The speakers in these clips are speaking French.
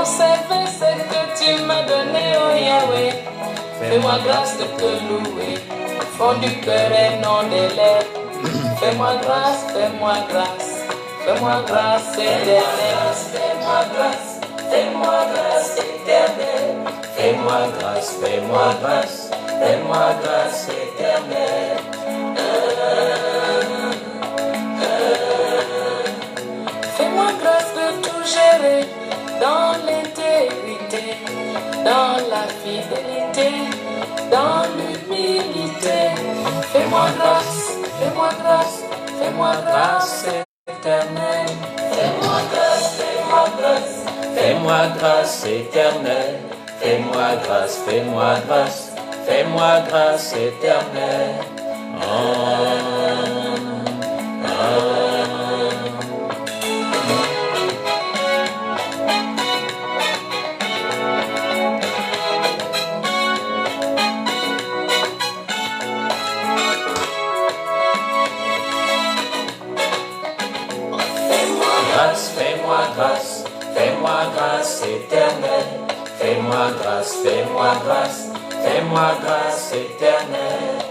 conserver ce que tu m'as donné, oh Yahweh. Fais-moi grâce de te louer, fond du cœur et non des lèvres. Fais-moi grâce, fais-moi grâce, fais-moi grâce éternelle. Fais-moi grâce, fais-moi grâce éternelle. Fais-moi grâce, fais-moi grâce, fais-moi grâce éternelle. Fais-moi grâce de tout gérer dans l'intégrité, dans la fidélité, dans l'humilité. Fais-moi grâce, fais-moi grâce, fais-moi grâce éternelle. Fais-moi grâce, fais-moi grâce, fais-moi grâce éternelle. Fais-moi grâce, fais-moi grâce, fais-moi grâce éternelle. Fais-moi grâce, fais-moi grâce éternelle. Fais-moi grâce, fais-moi grâce, fais-moi grâce éternelle.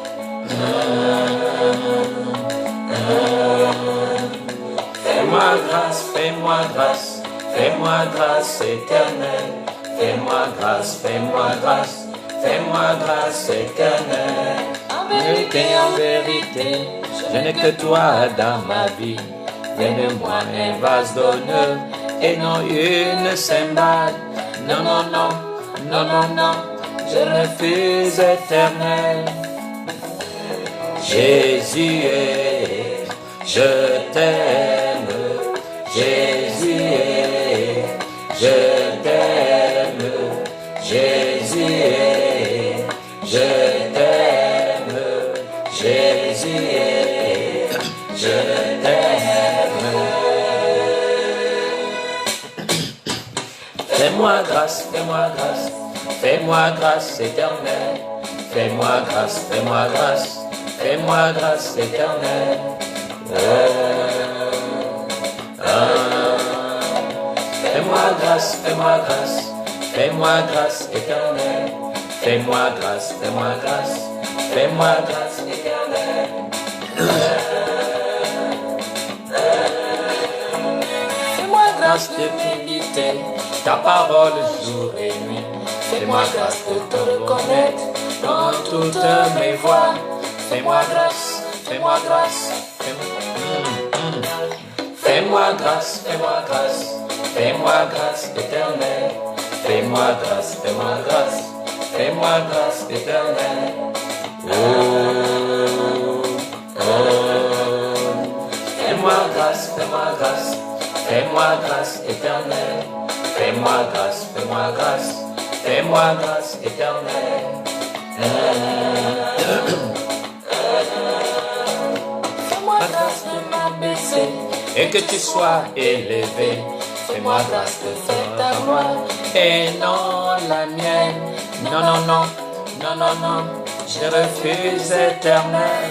Fais-moi grâce, fais-moi grâce, fais-moi grâce éternelle. Fais-moi grâce, fais-moi grâce, fais-moi grâce éternelle. En vérité, je n'ai que toi dans ma vie. Fais de moi un vase d'honneur et non une cymbale. Non, non, non, non, non, non, je refuse éternel. Jésus, je t'aime. Jésus, je t'aime. Jésus, je t'aime. Jésus, je t'aime. Fais-moi grâce, fais-moi grâce, fais-moi grâce éternelle. Fais-moi grâce, fais-moi grâce, fais-moi grâce éternelle. Fais-moi grâce, fais-moi grâce, fais-moi grâce éternelle. Fais-moi grâce, fais-moi grâce, fais-moi grâce éternelle. Fais-moi grâce de t'imiter, ta parole jour et nuit. Fais-moi grâce de te reconnaître dans toutes mes voies. Fais-moi grâce, fais-moi grâce, fais-moi grâce, fais-moi grâce, fais-moi grâce éternelle. Fais-moi grâce, fais-moi grâce, fais-moi grâce éternelle. Fais-moi grâce, fais-moi grâce, fais-moi grâce éternelle. Fais-moi grâce, fais-moi grâce, fais-moi grâce éternelle. Fais-moi grâce de m'abaisser et que tu sois élevé. Fais-moi grâce de faire ta gloire et non la mienne. Non, non, non, non, non, non, je refuse éternel.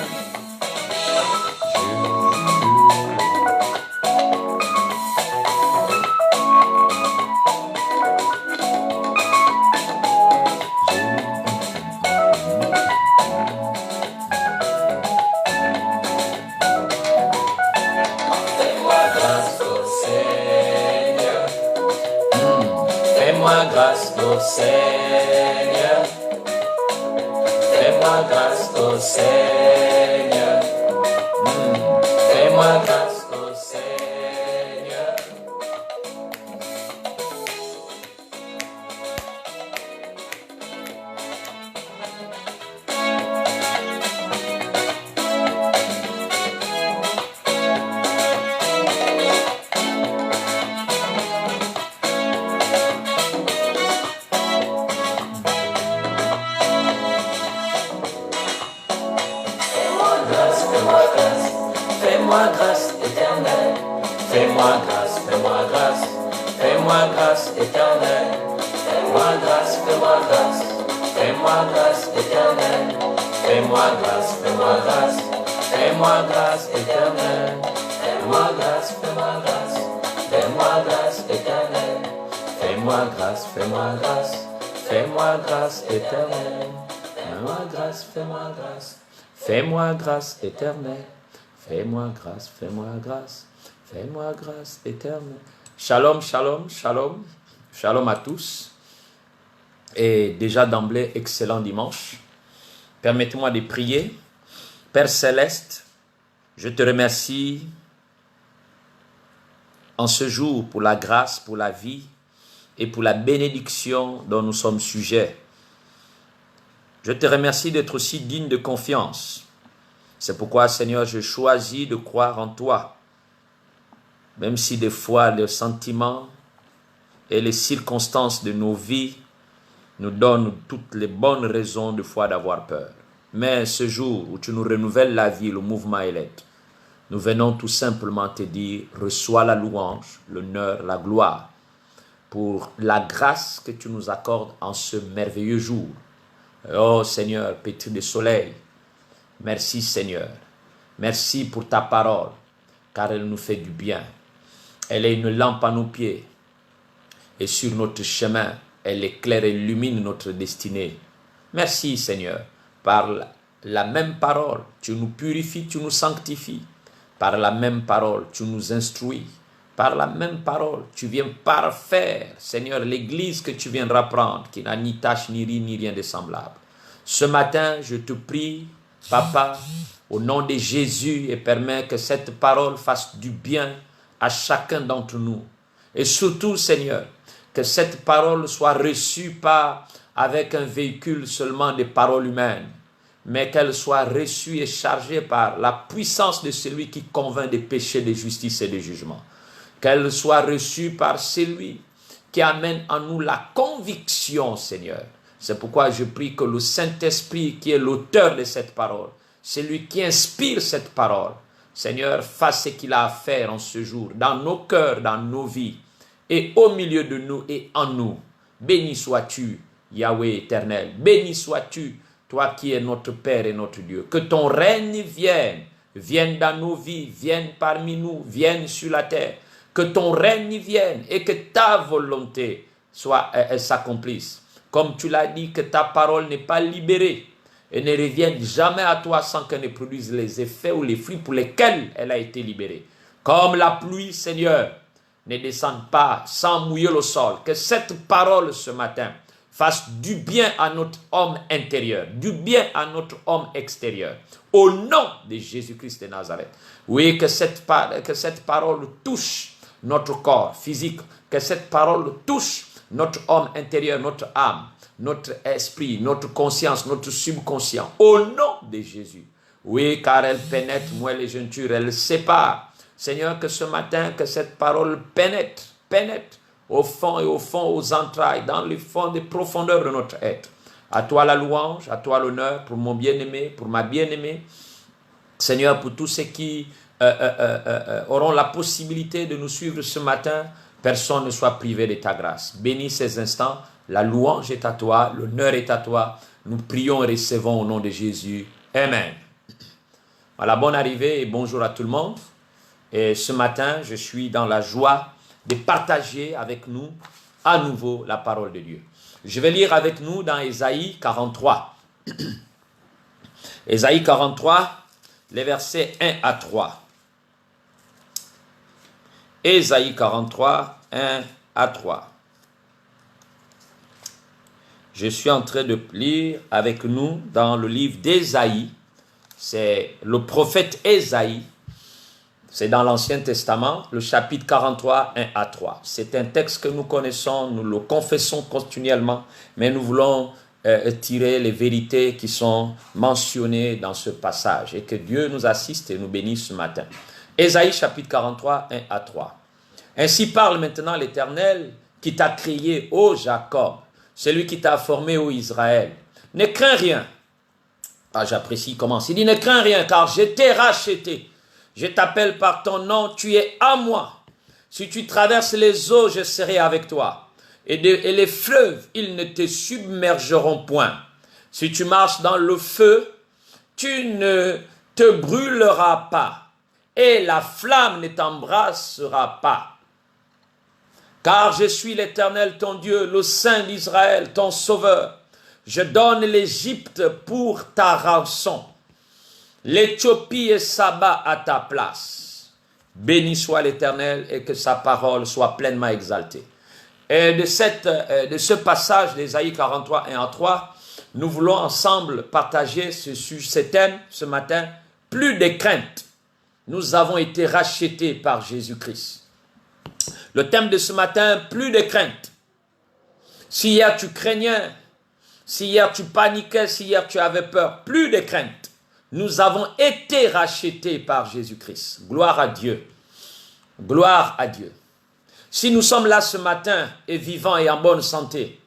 Fais-moi grâce au Seigneur. Fais-moi grâce au Seigneur. Fais-moi grâce au Seigneur. Fais-moi grâce éternelle. Fais-moi grâce, fais-moi grâce, fais-moi grâce éternelle. Fais-moi grâce, fais-moi grâce, fais-moi grâce éternelle. Fais-moi grâce, fais-moi grâce, fais-moi grâce éternelle. Fais-moi grâce, fais-moi grâce, fais-moi grâce éternelle. Fais-moi fais-moi grâce, fais-moi grâce, fais-moi grâce éternelle. Fais-moi grâce, fais-moi grâce, fais-moi grâce éternelle. Fais-moi grâce, fais-moi grâce, fais-moi grâce éternelle. Shalom, shalom, shalom, shalom à tous. Et déjà d'emblée, excellent dimanche. Permettez-moi de prier. Père Céleste, je te remercie en ce jour pour la grâce, pour la vie et pour la bénédiction dont nous sommes sujets. Je te remercie d'être aussi digne de confiance. C'est pourquoi, Seigneur, je choisis de croire en toi. Même si des fois les sentiments et les circonstances de nos vies nous donnent toutes les bonnes raisons de foi d'avoir peur. Mais ce jour où tu nous renouvelles la vie, le mouvement et l'aide, nous venons tout simplement te dire, reçois la louange, l'honneur, la gloire pour la grâce que tu nous accordes en ce merveilleux jour. Oh Seigneur, pétri de soleil, merci Seigneur. Merci pour ta parole, car elle nous fait du bien. Elle est une lampe à nos pieds et sur notre chemin, elle éclaire et illumine notre destinée. Merci Seigneur, par la même parole, tu nous purifies, tu nous sanctifies. Par la même parole, tu nous instruis. Par la même parole, tu viens parfaire, Seigneur, l'église que tu viendras prendre, qui n'a ni tache, ni ride, ni rien de semblable. Ce matin, je te prie, Papa, au nom de Jésus, et permets que cette parole fasse du bien à chacun d'entre nous. Et surtout, Seigneur, que cette parole soit reçue pas avec un véhicule seulement de paroles humaines, mais qu'elle soit reçue et chargée par la puissance de celui qui convainc des péchés, de justice et de jugement. Qu'elle soit reçue par celui qui amène en nous la conviction, Seigneur. C'est pourquoi je prie que le Saint-Esprit, qui est l'auteur de cette parole, celui qui inspire cette parole, Seigneur, fasse ce qu'il a à faire en ce jour, dans nos cœurs, dans nos vies, et au milieu de nous et en nous. Béni sois-tu, Yahweh éternel. Béni sois-tu, toi qui es notre Père et notre Dieu. Que ton règne vienne dans nos vies, vienne parmi nous, vienne sur la terre. Que ton règne vienne et que ta volonté s'accomplisse. Comme tu l'as dit, que ta parole n'est pas libérée et ne revienne jamais à toi sans qu'elle ne produise les effets ou les fruits pour lesquels elle a été libérée. Comme la pluie, Seigneur, ne descende pas sans mouiller le sol. Que cette parole ce matin fasse du bien à notre homme intérieur, du bien à notre homme extérieur. Au nom de Jésus-Christ de Nazareth. Oui, que cette parole touche notre corps physique, que cette parole touche notre homme intérieur, notre âme, notre esprit, notre conscience, notre subconscient. Au nom de Jésus. Oui, car elle pénètre moelle et jointure, elle sépare. Seigneur, que ce matin, que cette parole pénètre au fond, aux entrailles, dans les fonds des profondeurs de notre être. À toi la louange, à toi l'honneur, pour mon bien-aimé, pour ma bien-aimée. Seigneur, pour tous ceux qui auront la possibilité de nous suivre ce matin, personne ne soit privé de ta grâce. Bénis ces instants, la louange est à toi, l'honneur est à toi. Nous prions et recevons au nom de Jésus. Amen. Voilà, bonne arrivée et bonjour à tout le monde. Et ce matin, je suis dans la joie de partager avec nous à nouveau la parole de Dieu. Je vais lire avec nous dans Ésaïe 43. Ésaïe 43, les versets 1 à 3. Ésaïe 43, 1 à 3. Je suis en train de lire avec nous dans le livre d'Ésaïe. C'est le prophète Ésaïe. C'est dans l'Ancien Testament, le chapitre 43, 1 à 3. C'est un texte que nous connaissons, nous le confessons continuellement, mais nous voulons tirer les vérités qui sont mentionnées dans ce passage et que Dieu nous assiste et nous bénisse ce matin. Ésaïe chapitre 43, 1 à 3. Ainsi parle maintenant l'Éternel qui t'a créé, ô Jacob, celui qui t'a formé, ô Israël. Ne crains rien. Ah, j'apprécie comment il dit, ne crains rien, car je t'ai racheté. Je t'appelle par ton nom, tu es à moi. Si tu traverses les eaux, je serai avec toi. Et les fleuves, ils ne te submergeront point. Si tu marches dans le feu, tu ne te brûleras pas. Et la flamme ne t'embrassera pas. Car je suis l'Éternel, ton Dieu, le Saint d'Israël, ton Sauveur. Je donne l'Égypte pour ta rançon, l'Éthiopie et Saba à ta place. Béni soit l'Éternel et que sa parole soit pleinement exaltée. Et de ce passage d'Ésaïe 43, 1 à 3, nous voulons ensemble partager ce thème ce matin. Plus de crainte. Nous avons été rachetés par Jésus-Christ. Le thème de ce matin, plus de crainte. Si hier tu craignais, si hier tu paniquais, si hier tu avais peur, plus de crainte. Nous avons été rachetés par Jésus-Christ. Gloire à Dieu. Gloire à Dieu. Si nous sommes là ce matin et vivants et en bonne santé,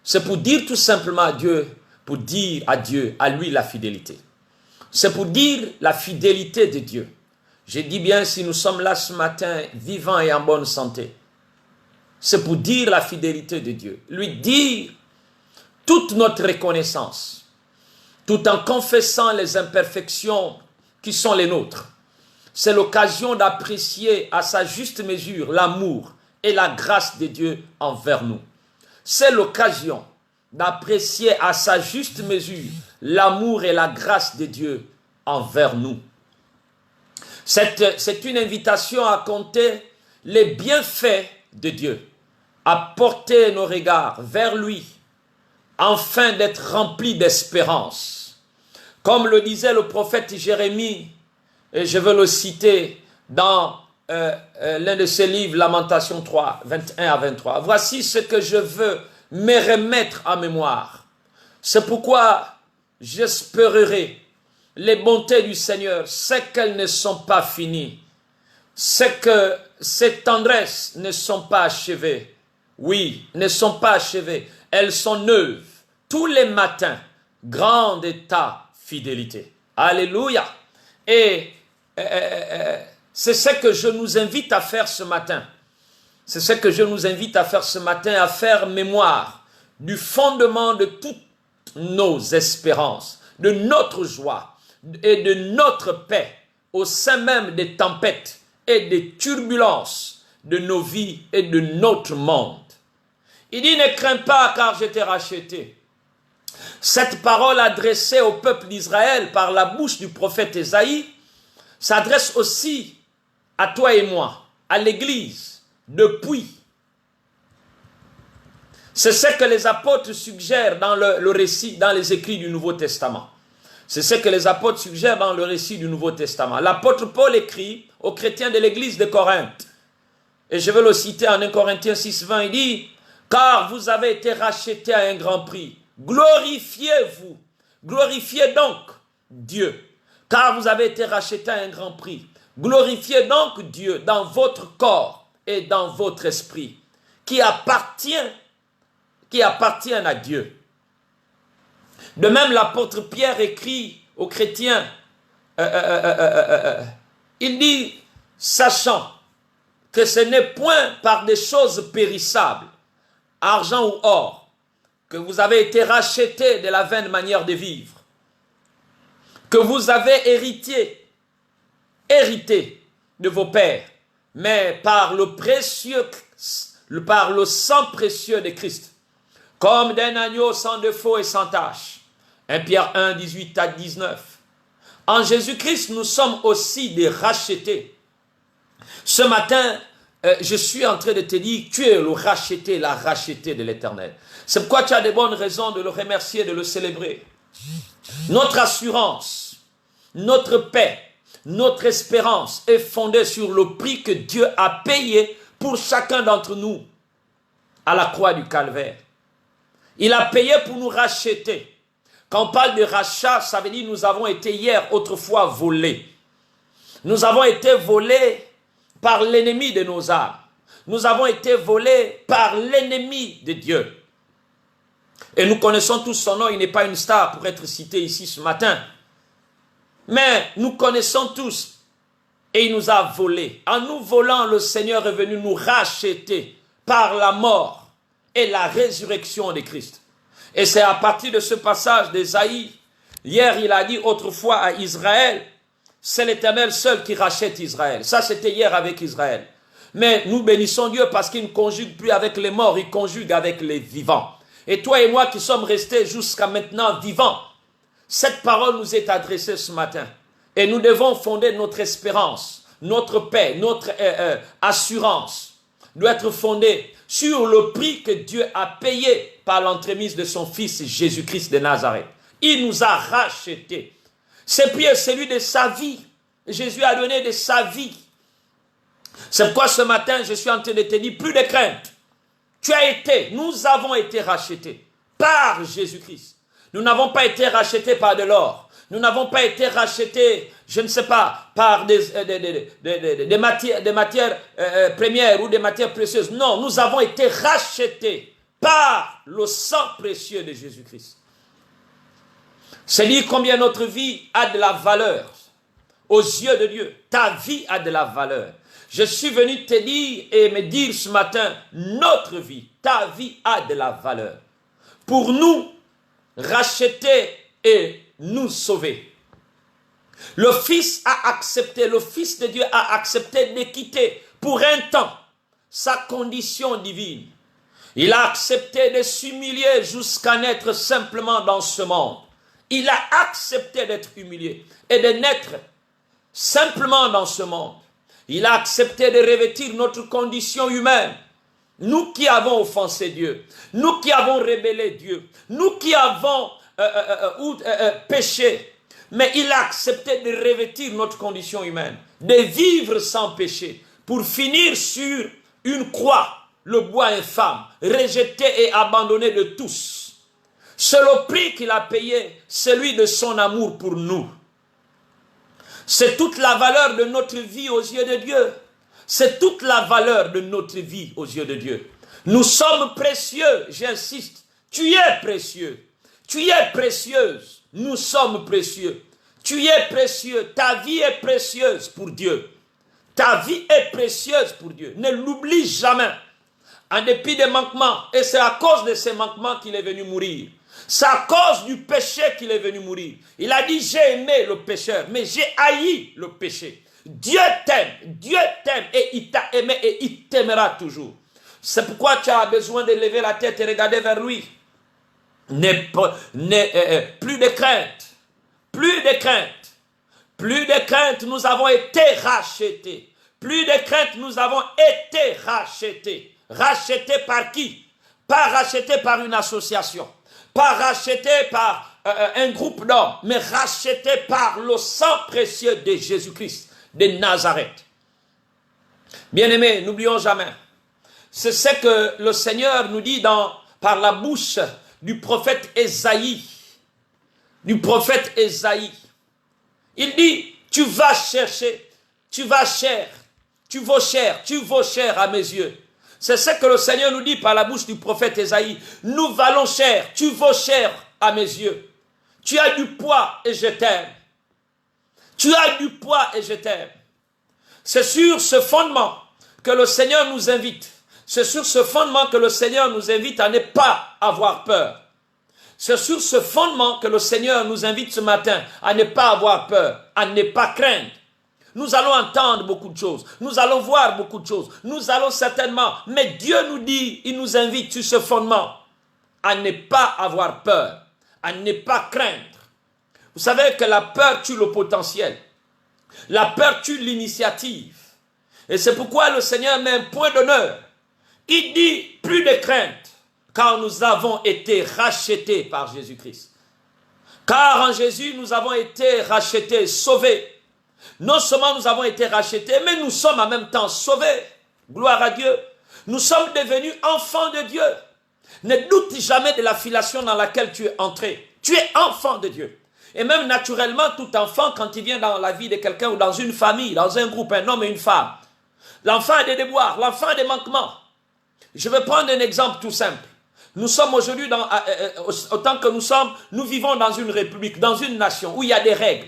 c'est pour dire tout simplement à Dieu, pour dire à Dieu, à lui la fidélité. C'est pour dire la fidélité de Dieu. Je dis bien, si nous sommes là ce matin, vivants et en bonne santé, c'est pour dire la fidélité de Dieu. Lui dire toute notre reconnaissance, tout en confessant les imperfections qui sont les nôtres. C'est l'occasion d'apprécier à sa juste mesure l'amour et la grâce de Dieu envers nous. C'est l'occasion d'apprécier à sa juste mesure l'amour et la grâce de Dieu envers nous. C'est une invitation à compter les bienfaits de Dieu, à porter nos regards vers lui, afin d'être remplis d'espérance. Comme le disait le prophète Jérémie, et je veux le citer dans l'un de ses livres, Lamentation 3, 21 à 23. Voici ce que je veux me remettre en mémoire. C'est pourquoi j'espérerai les bontés du Seigneur, c'est qu'elles ne sont pas finies, c'est que ces tendresses ne sont pas achevées. Oui, ne sont pas achevées, elles sont neuves. Tous les matins, grande est ta fidélité. Alléluia. Et c'est ce que je nous invite à faire ce matin. C'est ce que je nous invite à faire ce matin, à faire mémoire du fondement de toutes nos espérances, de notre joie et de notre paix au sein même des tempêtes et des turbulences de nos vies et de notre monde. Il dit, ne crains pas car je t'ai racheté. Cette parole adressée au peuple d'Israël par la bouche du prophète Ésaïe s'adresse aussi à toi et moi, à l'Église, depuis. C'est ce que les apôtres suggèrent dans le récit, dans les écrits du Nouveau Testament. C'est ce que les apôtres suggèrent dans le récit du Nouveau Testament. L'apôtre Paul écrit aux chrétiens de l'église de Corinthe, et je vais le citer en 1 Corinthiens 6, 20, il dit, « Car vous avez été rachetés à un grand prix, glorifiez-vous, glorifiez donc Dieu, car vous avez été rachetés à un grand prix, glorifiez donc Dieu dans votre corps et dans votre esprit, qui appartiennent à Dieu. » De même, l'apôtre Pierre écrit aux chrétiens, il dit, sachant que ce n'est point par des choses périssables, argent ou or, que vous avez été rachetés de la vaine manière de vivre, que vous avez hérité de vos pères, mais par le sang précieux de Christ, comme d'un agneau sans défaut et sans tache. 1 Pierre 1, 18 à 19. En Jésus-Christ, nous sommes aussi des rachetés. Ce matin, je suis en train de te dire, tu es le racheté, la rachetée de l'Éternel. C'est pourquoi tu as de bonnes raisons de le remercier, de le célébrer. Notre assurance, notre paix, notre espérance est fondée sur le prix que Dieu a payé pour chacun d'entre nous à la croix du Calvaire. Il a payé pour nous racheter. Quand on parle de rachat, ça veut dire nous avons été hier, autrefois, volés. Nous avons été volés par l'ennemi de nos âmes. Nous avons été volés par l'ennemi de Dieu. Et nous connaissons tous son nom, il n'est pas une star pour être cité ici ce matin. Mais nous connaissons tous et il nous a volés. En nous volant, le Seigneur est venu nous racheter par la mort et la résurrection de Christ. Et c'est à partir de ce passage d'Ésaïe, hier il a dit autrefois à Israël, c'est l'Éternel seul qui rachète Israël. Ça c'était hier avec Israël. Mais nous bénissons Dieu parce qu'il ne conjugue plus avec les morts, il conjugue avec les vivants. Et toi et moi qui sommes restés jusqu'à maintenant vivants, cette parole nous est adressée ce matin. Et nous devons fonder notre espérance, notre paix, notre assurance doit être fondée sur le prix que Dieu a payé par l'entremise de son Fils Jésus-Christ de Nazareth. Il nous a rachetés. Ce prix est celui de sa vie. Jésus a donné de sa vie. C'est pourquoi ce matin, je suis en train de te dire, plus de crainte. Nous avons été rachetés par Jésus-Christ. Nous n'avons pas été rachetés par de l'or. Nous n'avons pas été rachetés, je ne sais pas, par des matières premières ou des matières précieuses. Non, nous avons été rachetés par le sang précieux de Jésus-Christ. C'est dire combien notre vie a de la valeur aux yeux de Dieu. Ta vie a de la valeur. Je suis venu te dire et me dire ce matin, notre vie, ta vie a de la valeur. Pour nous, racheter et nous sauver. Le Fils a accepté, le Fils de Dieu a accepté de quitter pour un temps sa condition divine. Il a accepté de s'humilier jusqu'à naître simplement dans ce monde. Il a accepté d'être humilié et de naître simplement dans ce monde. Il a accepté de revêtir notre condition humaine. Nous qui avons offensé Dieu, nous qui avons rébellé Dieu, nous qui avons péché, mais il a accepté de revêtir notre condition humaine, de vivre sans péché, pour finir sur une croix, le bois infâme, rejeté et abandonné de tous. C'est le prix qu'il a payé, celui de son amour pour nous. C'est toute la valeur de notre vie aux yeux de Dieu. C'est toute la valeur de notre vie aux yeux de Dieu. Nous sommes précieux, j'insiste. Tu es précieux. Tu es précieuse. Nous sommes précieux. Tu es précieux. Ta vie est précieuse pour Dieu. Ta vie est précieuse pour Dieu. Ne l'oublie jamais. En dépit des manquements. Et c'est à cause de ces manquements qu'il est venu mourir. C'est à cause du péché qu'il est venu mourir. Il a dit, j'ai aimé le pécheur, mais j'ai haï le péché. Dieu t'aime et il t'a aimé et il t'aimera toujours. C'est pourquoi tu as besoin de lever la tête et regarder vers lui. Plus de crainte, plus de crainte, plus de crainte, nous avons été rachetés. Plus de crainte, nous avons été rachetés. Rachetés par qui? Pas rachetés par une association, pas rachetés par un groupe d'hommes, mais rachetés par le sang précieux de Jésus-Christ de Nazareth. Bien-aimés, n'oublions jamais, c'est ce que le Seigneur nous dit par la bouche du prophète Ésaïe. Du prophète Ésaïe. Il dit, tu vas chercher, tu vaux cher à mes yeux. C'est ce que le Seigneur nous dit par la bouche du prophète Ésaïe. Nous valons cher, tu vaux cher à mes yeux. Tu as du poids et je t'aime. Tu as du poids et je t'aime. C'est sur ce fondement que le Seigneur nous invite. C'est sur ce fondement que le Seigneur nous invite à ne pas avoir peur. C'est sur ce fondement que le Seigneur nous invite ce matin à ne pas avoir peur, à ne pas craindre. Nous allons entendre beaucoup de choses. Nous allons voir beaucoup de choses. Nous allons certainement, mais Dieu nous dit, il nous invite sur ce fondement à ne pas avoir peur, à ne pas craindre. Vous savez que la peur tue le potentiel. La peur tue l'initiative. Et c'est pourquoi le Seigneur met un point d'honneur. Il dit plus de crainte, car nous avons été rachetés par Jésus-Christ. Car en Jésus, nous avons été rachetés, sauvés. Non seulement nous avons été rachetés, mais nous sommes en même temps sauvés. Gloire à Dieu. Nous sommes devenus enfants de Dieu. Ne doute jamais de la filiation dans laquelle tu es entré. Tu es enfant de Dieu. Et même naturellement, tout enfant, quand il vient dans la vie de quelqu'un ou dans une famille, dans un groupe, un homme et une femme, l'enfant a des déboires, l'enfant a des manquements. Je vais prendre un exemple tout simple. Nous sommes aujourd'hui, autant que nous sommes, nous vivons dans une république, dans une nation où il y a des règles,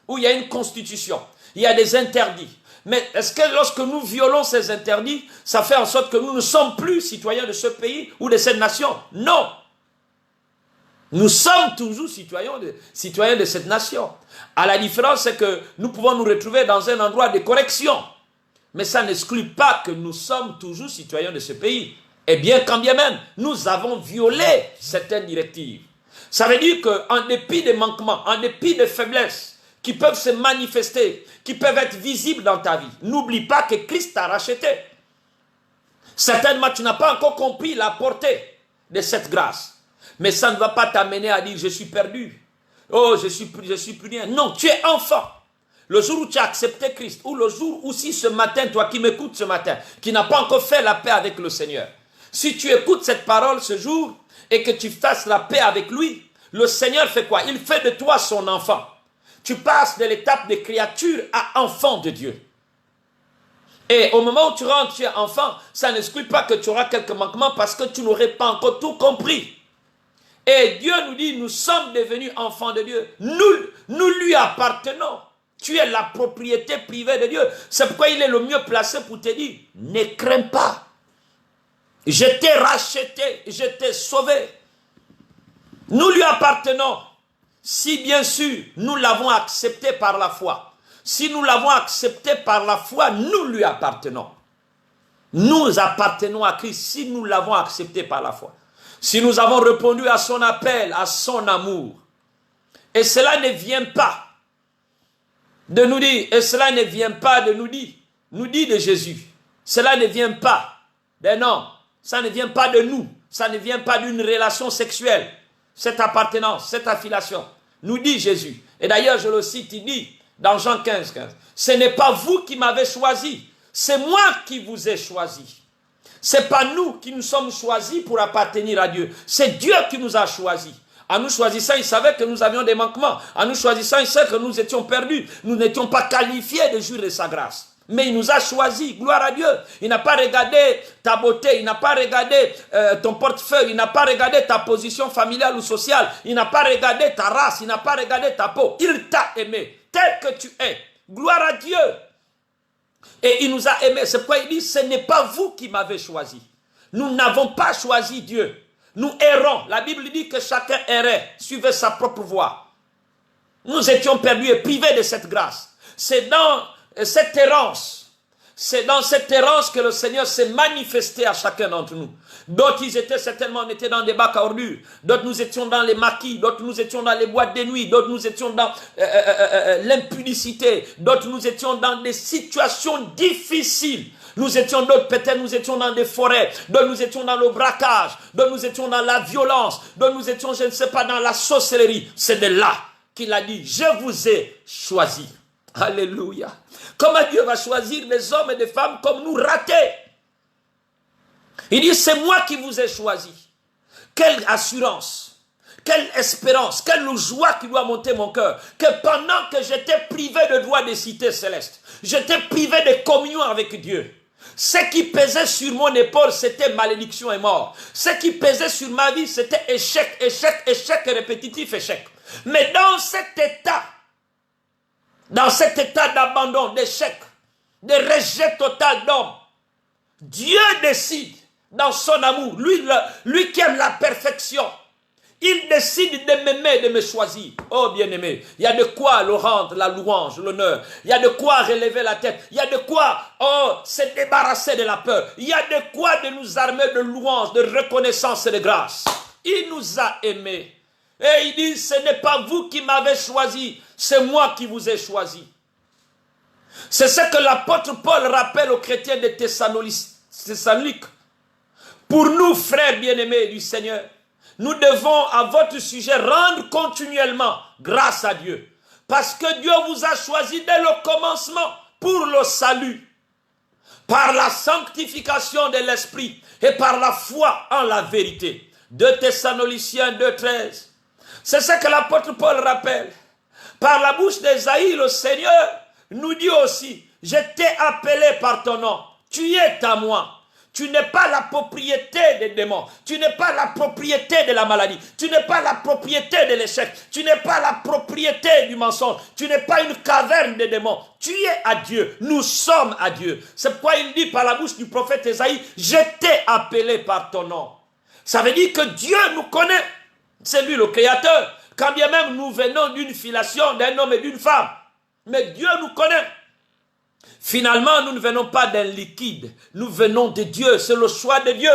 où il y a une constitution, il y a des interdits. Mais est-ce que lorsque nous violons ces interdits, ça fait en sorte que nous ne sommes plus citoyens de ce pays ou de cette nation? Non. Nous sommes toujours citoyens de cette nation. À la différence, c'est que nous pouvons nous retrouver dans un endroit de correction. Mais ça n'exclut pas que nous sommes toujours citoyens de ce pays. Et bien quand bien même, nous avons violé certaines directives. Ça veut dire qu'en dépit des manquements, en dépit des faiblesses qui peuvent se manifester, qui peuvent être visibles dans ta vie, n'oublie pas que Christ t'a racheté. Certainement, tu n'as pas encore compris la portée de cette grâce. Mais ça ne va pas t'amener à dire, je suis perdu. Oh, je suis plus rien. Non, tu es enfant. Le jour où tu as accepté Christ, ou le jour où si ce matin, toi qui m'écoutes ce matin, qui n'as pas encore fait la paix avec le Seigneur, si tu écoutes cette parole ce jour, et que tu fasses la paix avec lui, le Seigneur fait quoi? Il fait de toi son enfant. Tu passes de l'étape de créature à enfant de Dieu. Et au moment où tu rentres, tu es enfant, ça n'exclut pas que tu auras quelques manquements parce que tu n'aurais pas encore tout compris. Et Dieu nous dit, nous sommes devenus enfants de Dieu. Nous lui appartenons. Tu es la propriété privée de Dieu. C'est pourquoi il est le mieux placé pour te dire, ne crains pas. Je t'ai racheté, je t'ai sauvé. Nous lui appartenons. Si bien sûr, nous l'avons accepté par la foi. Si nous l'avons accepté par la foi, nous lui appartenons. Nous appartenons à Christ si nous l'avons accepté par la foi. Si nous avons répondu à son appel, à son amour. Et cela ne vient pas de nous dire, et cela ne vient pas de nous dire de Jésus. Cela ne vient pas d'un homme. Ça ne vient pas de nous. Ça ne vient pas d'une relation sexuelle. Cette appartenance, cette affiliation. Nous dit Jésus. Et d'ailleurs, je le cite, il dit dans Jean 15, 15. Ce n'est pas vous qui m'avez choisi. C'est moi qui vous ai choisi. C'est pas nous qui nous sommes choisis pour appartenir à Dieu. C'est Dieu qui nous a choisis. En nous choisissant, il savait que nous avions des manquements. En nous choisissant, il savait que nous étions perdus. Nous n'étions pas qualifiés de jouir de sa grâce. Mais il nous a choisis, gloire à Dieu. Il n'a pas regardé ta beauté, il n'a pas regardé ton portefeuille, il n'a pas regardé ta position familiale ou sociale, il n'a pas regardé ta race, il n'a pas regardé ta peau. Il t'a aimé tel que tu es. Gloire à Dieu. Et il nous a aimés. C'est pourquoi il dit, ce n'est pas vous qui m'avez choisi. Nous n'avons pas choisi Dieu. Nous errons. La Bible dit que chacun errait, suivait sa propre voie. Nous étions perdus et privés de cette grâce. C'est dans cette errance, c'est dans cette errance que le Seigneur s'est manifesté à chacun d'entre nous. D'autres, ils étaient certainement, on était dans des bacs à ordures. D'autres, nous étions dans les maquis. D'autres, nous étions dans les boîtes de nuit. D'autres, nous étions dans l'impudicité. D'autres, nous étions dans des situations difficiles. Nous étions d'autres, peut-être nous étions dans des forêts. D'autres, nous étions dans le braquage. D'autres, nous étions dans la violence. D'autres, nous étions, je ne sais pas, dans la sorcellerie. C'est de là qu'il a dit, je vous ai choisi. Alléluia. Comment Dieu va choisir des hommes et des femmes comme nous ratés? Il dit, c'est moi qui vous ai choisi. Quelle assurance, quelle espérance, quelle joie qui doit monter mon cœur. Que pendant que j'étais privé de droit des cités célestes, j'étais privé de communion avec Dieu. Ce qui pesait sur mon épaule, c'était malédiction et mort. Ce qui pesait sur ma vie, c'était échec, échec, échec et répétitif échec. Mais dans cet état d'abandon, d'échec, de rejet total d'homme, Dieu décide dans son amour, lui qui aime la perfection, il décide de m'aimer, de me choisir. Oh bien-aimé, il y a de quoi le rendre la louange, l'honneur. Il y a de quoi relever la tête. Il y a de quoi se débarrasser de la peur. Il y a de quoi de nous armer de louange, de reconnaissance et de grâce. Il nous a aimés. Et il dit, ce n'est pas vous qui m'avez choisi, c'est moi qui vous ai choisi. C'est ce que l'apôtre Paul rappelle aux chrétiens de Thessalonique. Pour nous, frères bien-aimés du Seigneur, nous devons à votre sujet rendre continuellement grâce à Dieu. Parce que Dieu vous a choisi dès le commencement pour le salut. Par la sanctification de l'esprit et par la foi en la vérité. 2 Thessaloniciens 2,13. C'est ce que l'apôtre Paul rappelle. Par la bouche d'Ésaïe, le Seigneur nous dit aussi, je t'ai appelé par ton nom, tu es à moi. Tu n'es pas la propriété des démons. Tu n'es pas la propriété de la maladie. Tu n'es pas la propriété de l'échec. Tu n'es pas la propriété du mensonge. Tu n'es pas une caverne de démons. Tu es à Dieu. Nous sommes à Dieu. C'est pourquoi il dit par la bouche du prophète Ésaïe, je t'ai appelé par ton nom. Ça veut dire que Dieu nous connaît. C'est lui le créateur. Quand bien même nous venons d'une filiation d'un homme et d'une femme. Mais Dieu nous connaît. Finalement, nous ne venons pas d'un liquide, nous venons de Dieu, c'est le choix de Dieu.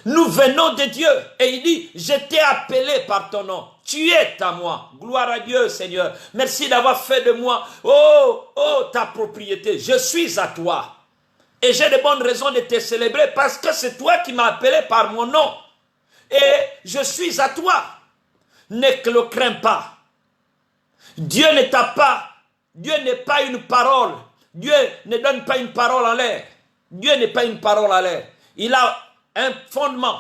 Nous venons de Dieu. Et il dit, je t'ai appelé par ton nom. Tu es à moi. Gloire à Dieu, Seigneur. Merci d'avoir fait de moi, ta propriété. Je suis à toi. Et j'ai de bonnes raisons de te célébrer parce que c'est toi qui m'as appelé par mon nom. Et je suis à toi. Ne le crains pas. Dieu ne t'a pas. Dieu n'est pas une parole. Dieu ne donne pas une parole en l'air. Dieu n'est pas une parole en l'air. Il a un fondement.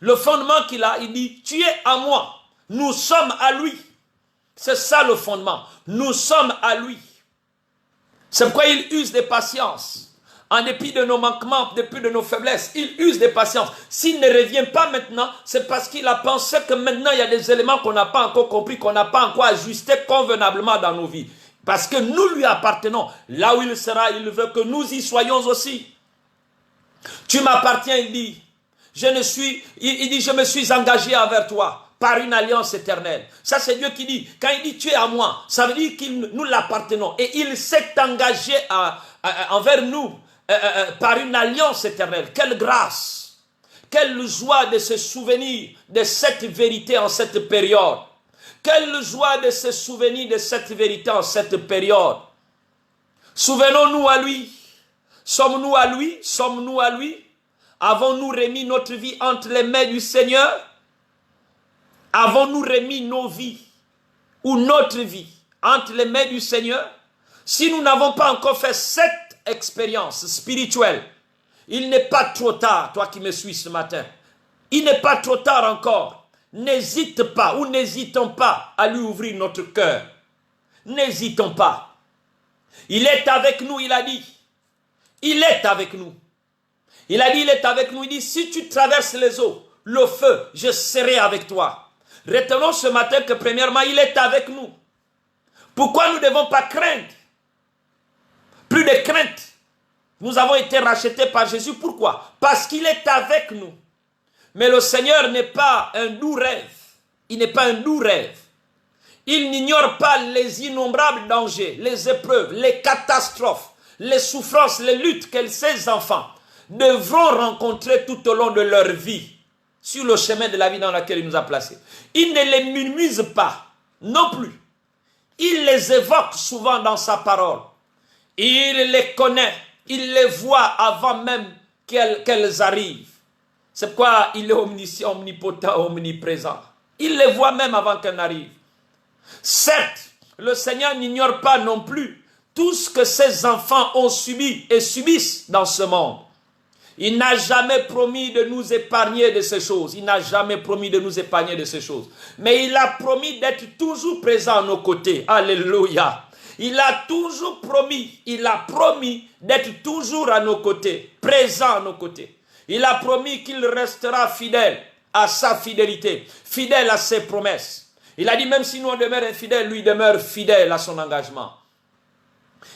Le fondement qu'il a, il dit, tu es à moi. Nous sommes à lui. C'est ça le fondement. Nous sommes à lui. C'est pourquoi il use de patience. En dépit de nos manquements, en dépit de nos faiblesses, il use de patience. S'il ne revient pas maintenant, c'est parce qu'il a pensé que maintenant, il y a des éléments qu'on n'a pas encore compris, qu'on n'a pas encore ajustés convenablement dans nos vies. Parce que nous lui appartenons. Là où il sera, il veut que nous y soyons aussi. Tu m'appartiens, il dit. Il dit, je me suis engagé envers toi par une alliance éternelle. Ça, c'est Dieu qui dit. Quand il dit, tu es à moi, ça veut dire que nous l'appartenons. Et il s'est engagé envers nous par une alliance éternelle. Quelle grâce! Quelle joie de se souvenir de cette vérité en cette période. Quelle joie de se souvenir de cette vérité en cette période. Souvenons-nous à lui. Sommes-nous à lui? Sommes-nous à lui? Avons-nous remis notre vie entre les mains du Seigneur? Avons-nous remis nos vies ou notre vie entre les mains du Seigneur? Si nous n'avons pas encore fait cette expérience spirituelle, il n'est pas trop tard, toi qui me suis ce matin. Il n'est pas trop tard encore. N'hésite pas ou n'hésitons pas à lui ouvrir notre cœur. N'hésitons pas. Il est avec nous, il a dit. Il est avec nous. Il a dit, il est avec nous. Il dit, si tu traverses les eaux, le feu, je serai avec toi. Retenons ce matin que premièrement, il est avec nous. Pourquoi nous ne devons pas craindre? Plus de crainte. Nous avons été rachetés par Jésus. Pourquoi? Parce qu'il est avec nous. Mais le Seigneur n'est pas un doux rêve. Il n'est pas un doux rêve. Il n'ignore pas les innombrables dangers, les épreuves, les catastrophes, les souffrances, les luttes que ses enfants devront rencontrer tout au long de leur vie sur le chemin de la vie dans laquelle il nous a placés. Il ne les minimise pas non plus. Il les évoque souvent dans sa parole. Il les connaît. Il les voit avant même qu'elles arrivent. C'est pourquoi il est omniscient, omnipotent, omniprésent. Il les voit même avant qu'elles n'arrivent. Certes, le Seigneur n'ignore pas non plus tout ce que ses enfants ont subi et subissent dans ce monde. Il n'a jamais promis de nous épargner de ces choses. Il n'a jamais promis de nous épargner de ces choses. Mais il a promis d'être toujours présent à nos côtés. Alléluia. Il a toujours promis. Il a promis d'être toujours à nos côtés. Présent à nos côtés. Il a promis qu'il restera fidèle à sa fidélité. Fidèle à ses promesses. Il a dit même si nous on demeure infidèles, lui demeure fidèle à son engagement.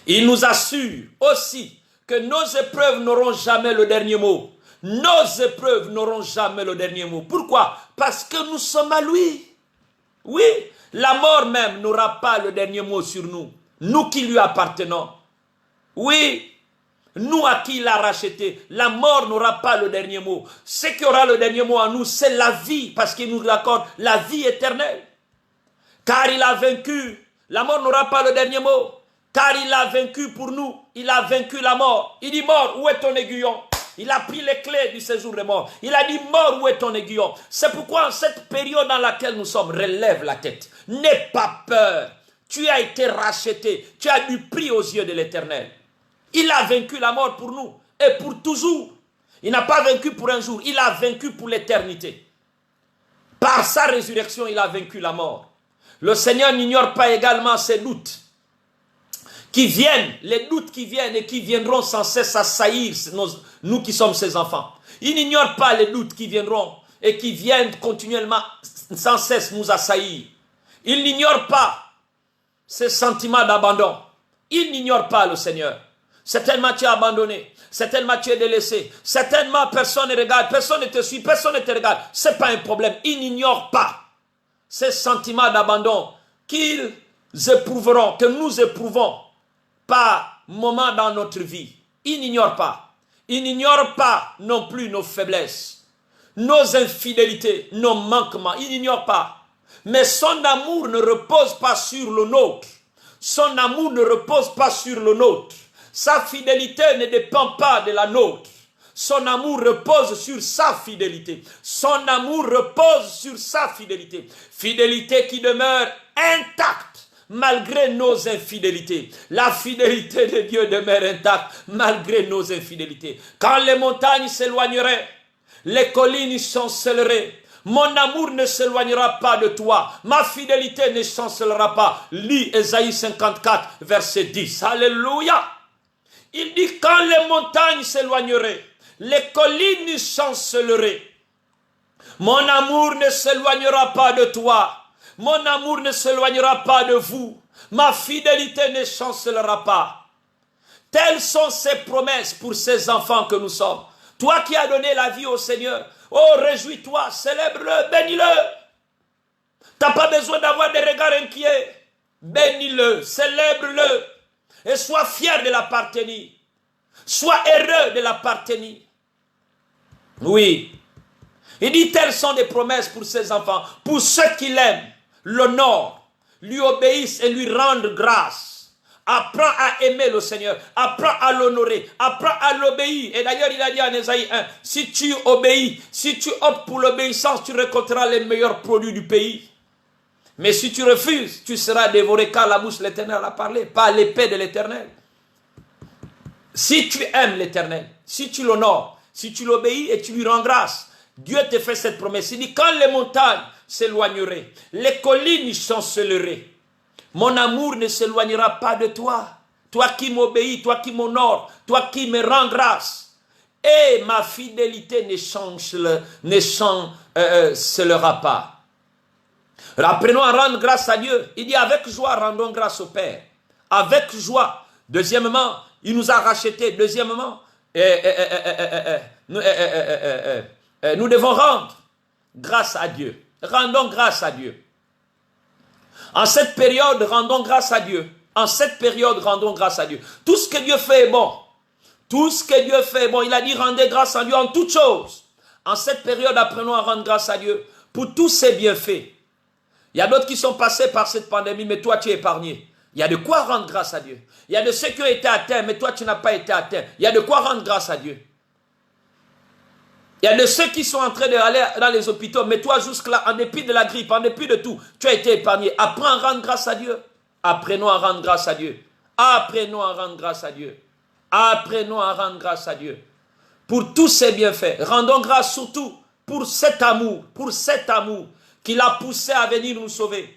Il nous assure aussi que nos épreuves n'auront jamais le dernier mot. Nos épreuves n'auront jamais le dernier mot. Pourquoi? Parce que nous sommes à lui. Oui, la mort même n'aura pas le dernier mot sur nous. Nous qui lui appartenons. Oui, nous à qui il a racheté. La mort n'aura pas le dernier mot. Ce qui aura le dernier mot en nous, c'est la vie. Parce qu'il nous accorde la vie éternelle. Car il a vaincu. La mort n'aura pas le dernier mot. Car il a vaincu pour nous. Il a vaincu la mort. Il dit, mort, où est ton aiguillon? Il a pris les clés du séjour des morts. Il a dit, mort, où est ton aiguillon? C'est pourquoi en cette période dans laquelle nous sommes, relève la tête. N'aie pas peur. Tu as été racheté. Tu as du prix aux yeux de l'Éternel. Il a vaincu la mort pour nous. Et pour toujours. Il n'a pas vaincu pour un jour. Il a vaincu pour l'éternité. Par sa résurrection, il a vaincu la mort. Le Seigneur n'ignore pas également ses doutes qui viennent, les doutes qui viennent et qui viendront sans cesse assaillir nous qui sommes ses enfants. Il n'ignore pas les doutes qui viendront et qui viennent continuellement sans cesse nous assaillir. Il n'ignore pas ces sentiments d'abandon. Il n'ignore pas le Seigneur. Certainement tu es abandonné, certainement tu es délaissé, certainement personne ne regarde, personne ne te suit, personne ne te regarde. Ce n'est pas un problème. Il n'ignore pas ces sentiments d'abandon qu'ils éprouveront, que nous éprouvons par moment dans notre vie. Il n'ignore pas. Il n'ignore pas non plus nos faiblesses, nos infidélités, nos manquements. Il n'ignore pas. Mais son amour ne repose pas sur le nôtre. Son amour ne repose pas sur le nôtre. Sa fidélité ne dépend pas de la nôtre. Son amour repose sur sa fidélité. Son amour repose sur sa fidélité. Fidélité qui demeure intacte malgré nos infidélités. La fidélité de Dieu demeure intacte malgré nos infidélités. Quand les montagnes s'éloigneraient, les collines chancelleraient, mon amour ne s'éloignera pas de toi. Ma fidélité ne chancellera pas. Lis Ésaïe 54, verset 10. Alléluia. Il dit, quand les montagnes s'éloigneraient, les collines chancelleraient, mon amour ne s'éloignera pas de toi. Mon amour ne s'éloignera pas de vous. Ma fidélité ne chancellera pas. Telles sont ses promesses pour ces enfants que nous sommes. Toi qui as donné la vie au Seigneur, oh, réjouis-toi, célèbre-le, bénis-le. Tu n'as pas besoin d'avoir des regards inquiets. Bénis-le, célèbre-le. Et sois fier de l'appartenir. Sois heureux de l'appartenir. Oui. Il dit, telles sont des promesses pour ses enfants. Pour ceux qui l'aiment, l'honorent, lui obéissent et lui rendent grâce. Apprends à aimer le Seigneur. Apprends à l'honorer. Apprends à l'obéir. Et d'ailleurs, il a dit en Ésaïe 1, si tu obéis, si tu optes pour l'obéissance, tu récolteras les meilleurs produits du pays. Mais si tu refuses, tu seras dévoré, car la bouche de l'Éternel a parlé, pas l'épée de l'Éternel. Si tu aimes l'Éternel, si tu l'honores, si tu l'obéis et tu lui rends grâce, Dieu te fait cette promesse. Il dit, quand les montagnes s'éloigneraient, les collines chancelleraient, mon amour ne s'éloignera pas de toi. Toi qui m'obéis, toi qui m'honores, toi qui me rends grâce. Et ma fidélité ne chancellera pas. Apprenons à rendre grâce à Dieu. Il dit, avec joie, rendons grâce au Père. Avec joie. Deuxièmement, il nous a rachetés. Deuxièmement, nous devons rendre grâce à Dieu. Rendons grâce à Dieu. En cette période, rendons grâce à Dieu. En cette période, rendons grâce à Dieu. Tout ce que Dieu fait est bon. Tout ce que Dieu fait est bon. Il a dit, rendez grâce à Dieu en toutes choses. En cette période, apprenons à rendre grâce à Dieu pour tous ses bienfaits. Il y a d'autres qui sont passés par cette pandémie, mais toi, tu es épargné. Il y a de quoi rendre grâce à Dieu. Il y a de ceux qui ont été atteints, mais toi, tu n'as pas été atteint. Il y a de quoi rendre grâce à Dieu. Il y a de ceux qui sont en train d'aller dans les hôpitaux, mais toi, jusque-là, en dépit de la grippe, en dépit de tout, tu as été épargné. Apprends à rendre grâce à Dieu. Apprenons à rendre grâce à Dieu. Apprenons à rendre grâce à Dieu. Apprenons à rendre grâce à Dieu. Pour tous ses bienfaits. Rendons grâce surtout pour cet amour qui l'a poussé à venir nous sauver.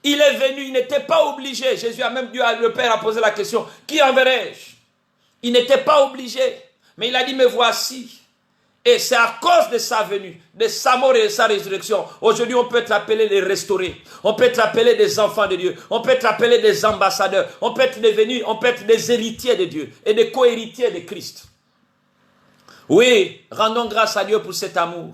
Il est venu, il n'était pas obligé. Jésus a même Dieu, le Père a posé la question, qui enverrai-je? Il n'était pas obligé. Mais il a dit, me voici. Et c'est à cause de sa venue, de sa mort et de sa résurrection. Aujourd'hui, on peut être appelé les restaurés. On peut être appelé des enfants de Dieu. On peut être appelé des ambassadeurs. On peut être des héritiers de Dieu et des co-héritiers de Christ. Oui, rendons grâce à Dieu pour cet amour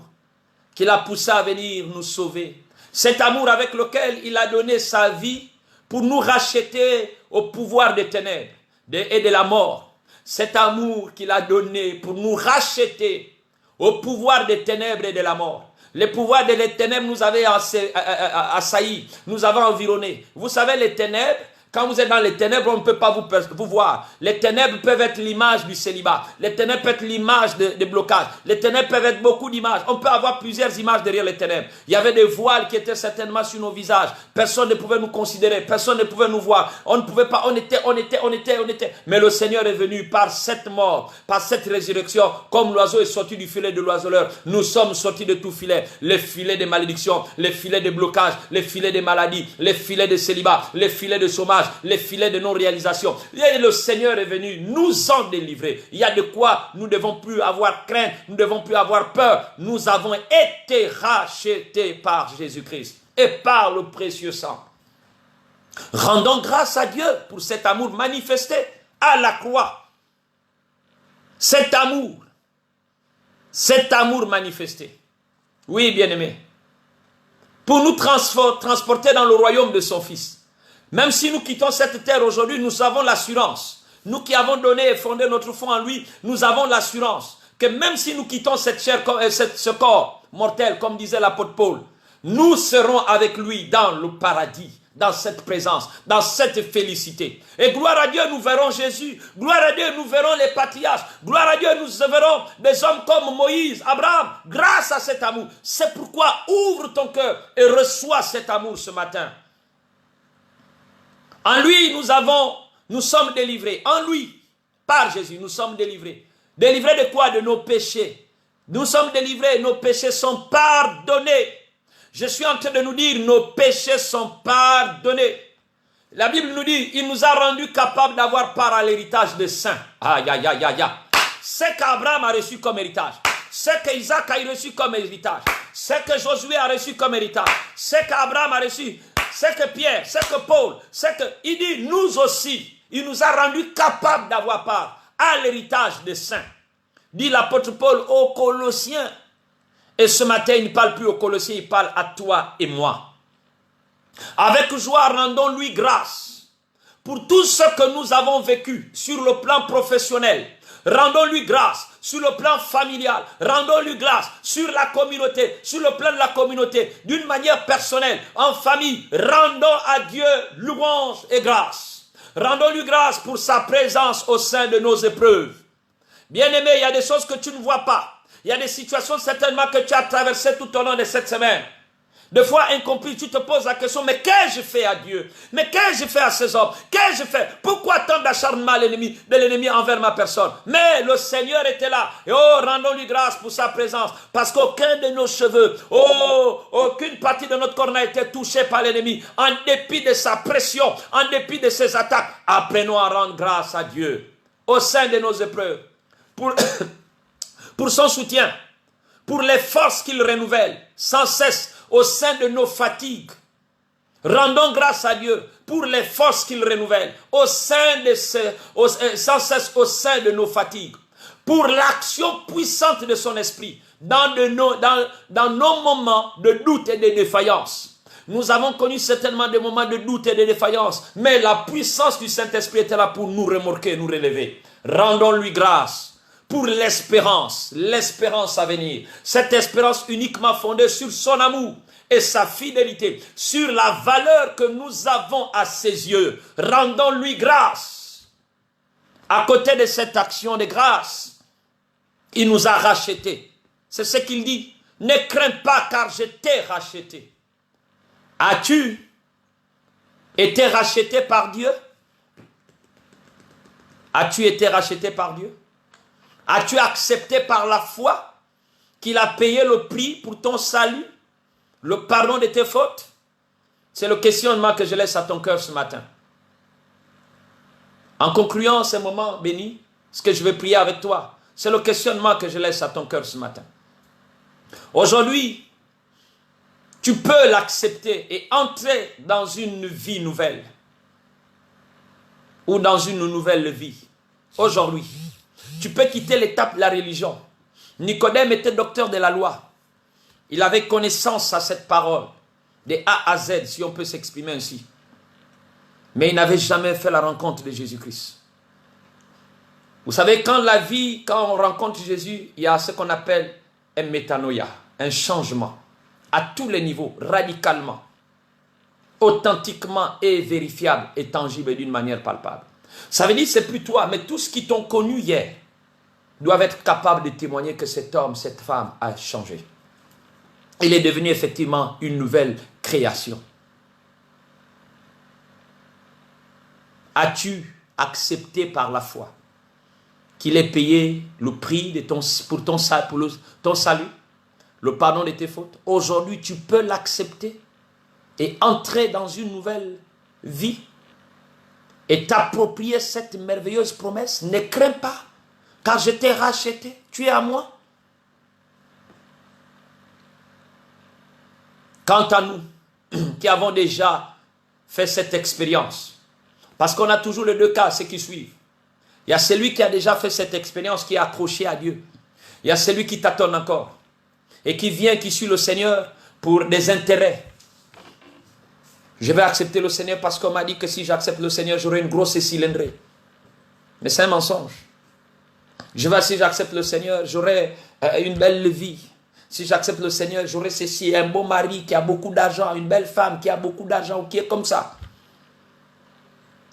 qui l'a poussé à venir nous sauver. Cet amour avec lequel il a donné sa vie pour nous racheter au pouvoir des ténèbres et de la mort. Cet amour qu'il a donné pour nous racheter au pouvoir des ténèbres et de la mort. Les pouvoirs des ténèbres nous avaient assaillis, nous avaient environnés. Vous savez, les ténèbres, quand vous êtes dans les ténèbres, on ne peut pas vous voir. Les ténèbres peuvent être l'image du célibat. Les ténèbres peuvent être l'image des blocages. Les ténèbres peuvent être beaucoup d'images. On peut avoir plusieurs images derrière les ténèbres. Il y avait des voiles qui étaient certainement sur nos visages. Personne ne pouvait nous considérer. Personne ne pouvait nous voir. On ne pouvait pas. On était. Mais le Seigneur est venu par cette mort, par cette résurrection. Comme l'oiseau est sorti du filet de l'oiseleur, nous sommes sortis de tout filet. Les filets de malédiction, les filets de blocage, les filets de maladie, les filets de célibat, les filets de chômage, les filets de non-réalisation. Et le Seigneur est venu nous en délivrer. Il y a de quoi nous ne devons plus avoir crainte, nous ne devons plus avoir peur. Nous avons été rachetés par Jésus-Christ et par le précieux sang. Rendons grâce à Dieu pour cet amour manifesté à la croix. Cet amour manifesté. Oui, bien-aimé. Pour nous transporter dans le royaume de son Fils. Même si nous quittons cette terre aujourd'hui, nous avons l'assurance nous qui avons donné et fondé notre foi en lui, nous avons l'assurance que même si nous quittons cette chair, ce corps mortel, comme disait l'apôtre Paul, nous serons avec lui dans le paradis, dans cette présence, dans cette félicité. Et gloire à Dieu, nous verrons Jésus. Gloire à Dieu, nous verrons les patriarches. Gloire à Dieu, nous verrons des hommes comme Moïse, Abraham, grâce à cet amour. C'est pourquoi ouvre ton cœur et reçois cet amour ce matin. En lui, nous sommes délivrés. En lui, par Jésus, nous sommes délivrés. Délivrés de quoi? De nos péchés. Nous sommes délivrés, nos péchés sont pardonnés. Je suis en train de nous dire, nos péchés sont pardonnés. La Bible nous dit, il nous a rendus capables d'avoir part à l'héritage des saints. Aïe, aïe, aïe, aïe, aïe. C'est qu'Abraham a reçu comme héritage. C'est qu'Isaac a reçu comme héritage. C'est que Josué a reçu comme héritage. C'est qu'Abraham a reçu. C'est que Pierre, c'est que Paul, il dit, nous aussi, il nous a rendus capables d'avoir part à l'héritage des saints. Dit l'apôtre Paul aux Colossiens. Et ce matin, il ne parle plus aux Colossiens, il parle à toi et moi. Avec joie, rendons-lui grâce pour tout ce que nous avons vécu sur le plan professionnel. Rendons-lui grâce sur le plan familial. Rendons-lui grâce sur la communauté, sur le plan de la communauté, d'une manière personnelle, en famille. Rendons à Dieu louange et grâce. Rendons-lui grâce pour sa présence au sein de nos épreuves. Bien-aimé, il y a des choses que tu ne vois pas. Il y a des situations certainement que tu as traversées tout au long de cette semaine. Des fois incompris, tu te poses la question, mais qu'ai-je fait à Dieu? Mais qu'ai-je fait à ces hommes? Qu'ai-je fait? Pourquoi tant d'acharnement de l'ennemi envers ma personne? Mais le Seigneur était là. Et oh, rendons-lui grâce pour sa présence. Parce qu'aucun de nos cheveux, aucune partie de notre corps n'a été touchée par l'ennemi. En dépit de sa pression, en dépit de ses attaques, apprenons à rendre grâce à Dieu. Au sein de nos épreuves. Pour son soutien, pour les forces qu'il renouvelle sans cesse au sein de nos fatigues. Rendons grâce à Dieu pour les forces qu'il renouvelle sans cesse au sein de nos fatigues. Pour l'action puissante de son esprit dans nos moments de doute et de défaillance. Nous avons connu certainement des moments de doute et de défaillance, mais la puissance du Saint-Esprit était là pour nous remorquer, nous relever. Rendons-lui grâce. Pour l'espérance à venir. Cette espérance uniquement fondée sur son amour et sa fidélité, sur la valeur que nous avons à ses yeux. Rendons-lui grâce. À côté de cette action de grâce, il nous a rachetés. C'est ce qu'il dit. Ne crains pas car je t'ai racheté. As-tu été racheté par Dieu? As-tu été racheté par Dieu? As-tu accepté par la foi qu'il a payé le prix pour ton salut, le pardon de tes fautes? C'est le questionnement que je laisse à ton cœur ce matin. En concluant ce moment béni, ce que je vais prier avec toi, c'est le questionnement que je laisse à ton cœur ce matin. Aujourd'hui, tu peux l'accepter et entrer dans une vie nouvelle ou dans une nouvelle vie. Aujourd'hui, tu peux quitter l'étape de la religion. Nicodème était docteur de la loi. Il avait connaissance à cette parole, de A à Z, si on peut s'exprimer ainsi. Mais il n'avait jamais fait la rencontre de Jésus-Christ. Vous savez, quand on rencontre Jésus, il y a ce qu'on appelle un métanoïa, un changement, à tous les niveaux, radicalement, authentiquement et vérifiable et tangible d'une manière palpable. Ça veut dire que ce n'est plus toi, mais tous qui t'ont connu hier doivent être capables de témoigner que cet homme, cette femme a changé. Il est devenu effectivement une nouvelle création. As-tu accepté par la foi qu'il ait payé le prix pour ton salut, le pardon de tes fautes? Aujourd'hui, tu peux l'accepter et entrer dans une nouvelle vie et t'approprier cette merveilleuse promesse. Ne crains pas, car je t'ai racheté, tu es à moi. Quant à nous, qui avons déjà fait cette expérience, parce qu'on a toujours les deux cas, ceux qui suivent. Il y a celui qui a déjà fait cette expérience, qui est accroché à Dieu. Il y a celui qui tâtonne encore, et qui vient, qui suit le Seigneur pour des intérêts. Je vais accepter le Seigneur parce qu'on m'a dit que si j'accepte le Seigneur, j'aurai une grosse cylindrée. Mais c'est un mensonge. Si j'accepte le Seigneur, j'aurai une belle vie. Si j'accepte le Seigneur, j'aurai ceci, un bon mari qui a beaucoup d'argent, une belle femme qui a beaucoup d'argent ou qui est comme ça.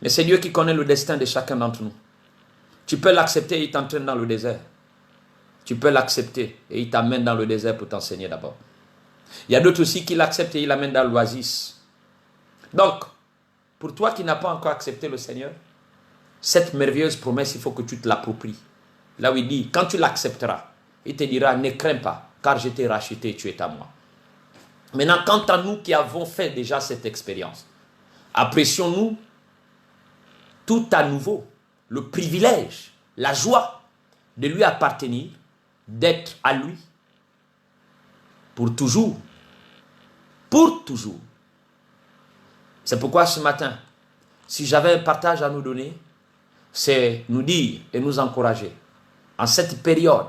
Mais c'est Dieu qui connaît le destin de chacun d'entre nous. Tu peux l'accepter et il t'entraîne dans le désert. Tu peux l'accepter et il t'amène dans le désert pour t'enseigner d'abord. Il y a d'autres aussi qui l'acceptent et il l'amènent dans l'oasis. Donc, pour toi qui n'as pas encore accepté le Seigneur, cette merveilleuse promesse, il faut que tu te l'appropries. Là où il dit, quand tu l'accepteras, il te dira, ne crains pas, car je t'ai racheté et tu es à moi. Maintenant, quant à nous qui avons fait déjà cette expérience, apprécions-nous tout à nouveau le privilège, la joie de lui appartenir, d'être à lui pour toujours. Pour toujours. C'est pourquoi ce matin, si j'avais un partage à nous donner, c'est nous dire et nous encourager en cette période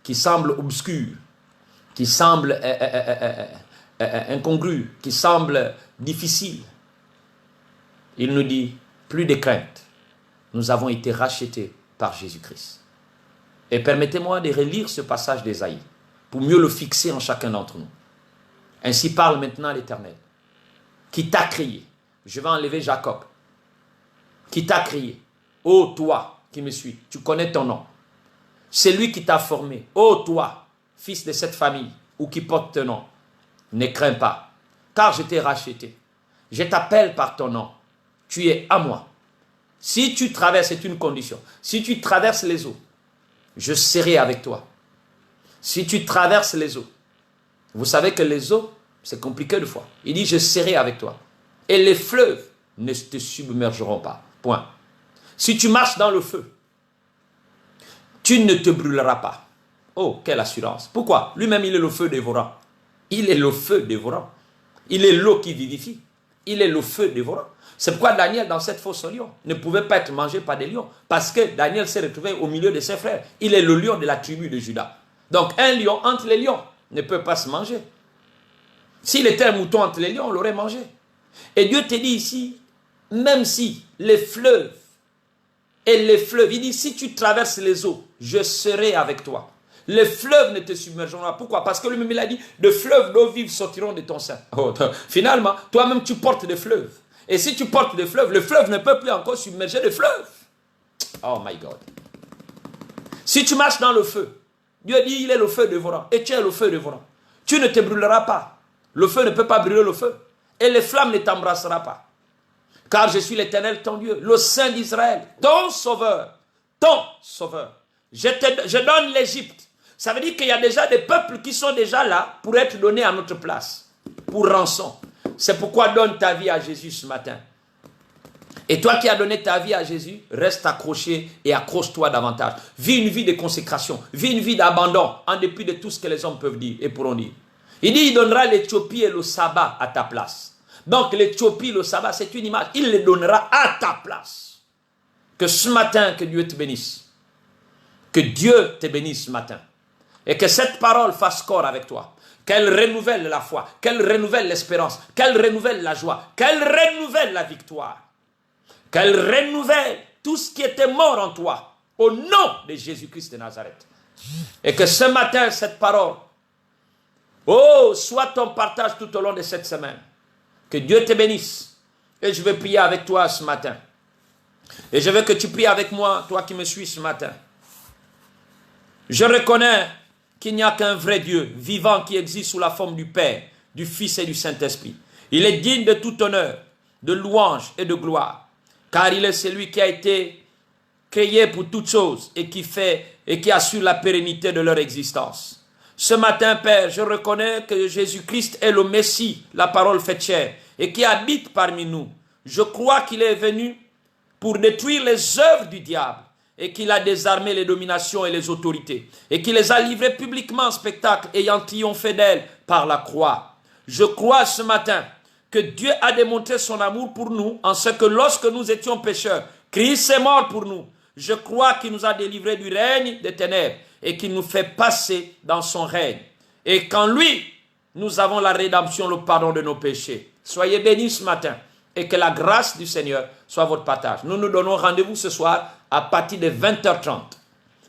qui semble obscure, qui semble incongrue, qui semble difficile. Il nous dit, plus de crainte, nous avons été rachetés par Jésus-Christ. Et permettez-moi de relire ce passage d'Ésaïe pour mieux le fixer en chacun d'entre nous. Ainsi parle maintenant l'Éternel, qui t'a crié. Je vais enlever Jacob, qui t'a crié. Ô toi qui me suis, tu connais ton nom. C'est lui qui t'a formé. Ô toi, fils de cette famille, ou qui porte ton nom, ne crains pas, car je t'ai racheté. Je t'appelle par ton nom. Tu es à moi. Si tu traverses, c'est une condition. Si tu traverses les eaux, je serai avec toi. Si tu traverses les eaux, vous savez que les eaux, c'est compliqué de fois. Il dit, je serai avec toi. Et les fleuves ne te submergeront pas. Point. Si tu marches dans le feu, tu ne te brûleras pas. Oh, quelle assurance. Pourquoi? Lui-même, il est le feu dévorant. Il est le feu dévorant. Il est l'eau qui vivifie. Il est le feu dévorant. C'est pourquoi Daniel, dans cette fosse au lion, ne pouvait pas être mangé par des lions. Parce que Daniel s'est retrouvé au milieu de ses frères. Il est le lion de la tribu de Juda. Donc, un lion entre les lions ne peut pas se manger. S'il était un mouton entre les lions, on l'aurait mangé. Et Dieu te dit ici, même si les fleuves, il dit, si tu traverses les eaux, je serai avec toi. Les fleuves ne te submergeront pas. Pourquoi? Parce que lui-même, il a dit, de fleuves d'eau vive sortiront de ton sein. Oh, finalement, toi-même, tu portes des fleuves. Et si tu portes des fleuves, le fleuve ne peut plus encore submerger le fleuve. Oh my God. Si tu marches dans le feu, Dieu dit, il est le feu dévorant. Et tu es le feu dévorant. Tu ne te brûleras pas. Le feu ne peut pas brûler le feu. Et les flammes ne t'embrasseront pas. Car je suis l'Éternel, ton Dieu, le Saint d'Israël, ton sauveur. Ton sauveur. Je donne l'Égypte. Ça veut dire qu'il y a déjà des peuples qui sont déjà là pour être donnés à notre place. Pour rançon. C'est pourquoi donne ta vie à Jésus ce matin. Et toi qui as donné ta vie à Jésus, reste accroché et accroche-toi davantage. Vis une vie de consécration. Vis une vie d'abandon en dépit de tout ce que les hommes peuvent dire et pourront dire. Il dit, il donnera l'Éthiopie et le sabbat à ta place. Donc l'Éthiopie, le sabbat, c'est une image. Il les donnera à ta place. Que ce matin, que Dieu te bénisse. Que Dieu te bénisse ce matin. Et que cette parole fasse corps avec toi. Qu'elle renouvelle la foi. Qu'elle renouvelle l'espérance. Qu'elle renouvelle la joie. Qu'elle renouvelle la victoire. Qu'elle renouvelle tout ce qui était mort en toi. Au nom de Jésus-Christ de Nazareth. Et que ce matin, cette parole, oh, soit ton partage tout au long de cette semaine. Que Dieu te bénisse. Et je vais prier avec toi ce matin. Et je veux que tu pries avec moi, toi qui me suis ce matin. Je reconnais qu'il n'y a qu'un vrai Dieu, vivant, qui existe sous la forme du Père, du Fils et du Saint-Esprit. Il est digne de tout honneur, de louange et de gloire. Car il est celui qui a été créé pour toutes choses et qui fait et qui assure la pérennité de leur existence. Ce matin, Père, je reconnais que Jésus-Christ est le Messie, la parole faite chair, et qui habite parmi nous. Je crois qu'il est venu pour détruire les œuvres du diable et qu'il a désarmé les dominations et les autorités et qu'il les a livrées publiquement en spectacle ayant triomphé d'elles par la croix. Je crois ce matin que Dieu a démontré son amour pour nous en ce que lorsque nous étions pécheurs, Christ est mort pour nous. Je crois qu'il nous a délivrés du règne des ténèbres et qu'il nous fait passer dans son règne. Et qu'en lui, nous avons la rédemption, le pardon de nos péchés. Soyez bénis ce matin et que la grâce du Seigneur soit votre partage. Nous nous donnons rendez-vous ce soir à partir de 20h30.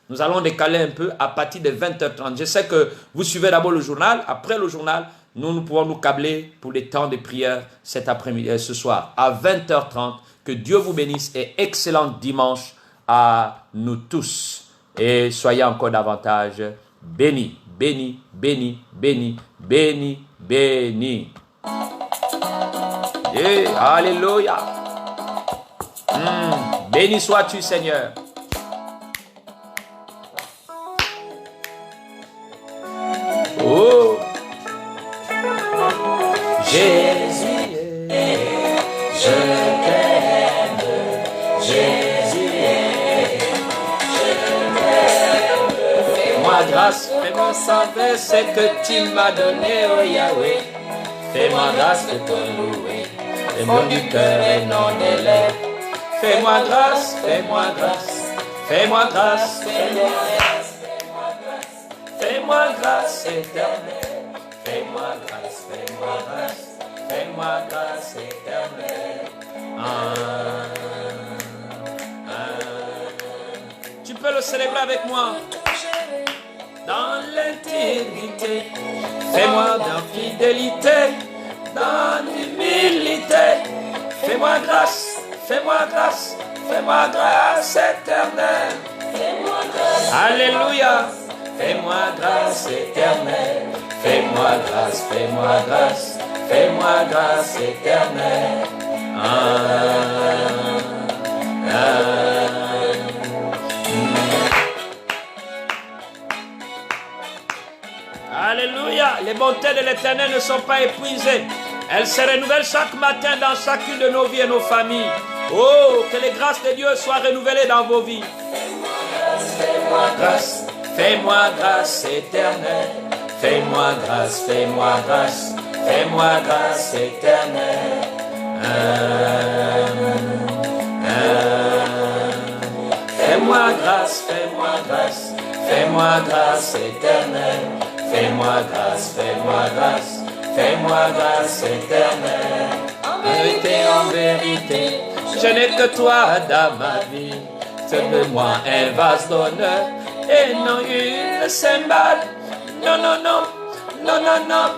Nous allons décaler un peu à partir de 20h30. Je sais que vous suivez d'abord le journal. Après le journal, nous pouvons nous câbler pour les temps de prière cet après-midi, ce soir à 20h30. Que Dieu vous bénisse et excellent dimanche à nous tous. Et soyez encore davantage bénis, bénis, bénis, bénis, bénis, bénis. Et alléluia. Béni sois-tu, Seigneur. Oh, Jésus, je t'aime. Jésus, je t'aime. Fais-moi grâce, fais-moi savoir ce que tu m'as donné, oh Yahweh. Fais-moi grâce de te louer, les mots du cœur et non des lèvres. Fais-moi grâce, fais-moi grâce, fais-moi grâce, fais-moi grâce, fais-moi grâce éternelle. Fais-moi grâce, fais-moi grâce, fais-moi grâce éternelle. Tu peux le célébrer avec moi. Dans l'intégrité, fais-moi dans fidélité, dans l'humilité. Fais-moi grâce, fais-moi grâce, fais-moi grâce éternelle. Fais-moi grâce. Alléluia. Fais-moi grâce éternelle. Fais-moi grâce, fais-moi grâce, fais-moi grâce éternelle. Alléluia. Les bontés de l'Éternel ne sont pas épuisées. Elles se renouvellent chaque matin dans chacune de nos vies et nos familles. Oh, que les grâces de Dieu soient renouvelées dans vos vies. Fais-moi grâce, fais-moi grâce éternelle. Fais-moi grâce, fais-moi grâce, fais-moi grâce éternelle. Fais-moi grâce, fais-moi grâce, fais-moi grâce éternelle. Fais-moi grâce, fais-moi grâce, fais-moi grâce éternelle. En vérité, je n'ai que toi dans ma vie. Fais-moi un vase d'honneur et non une cymbale. Non, non, non, non, non, non,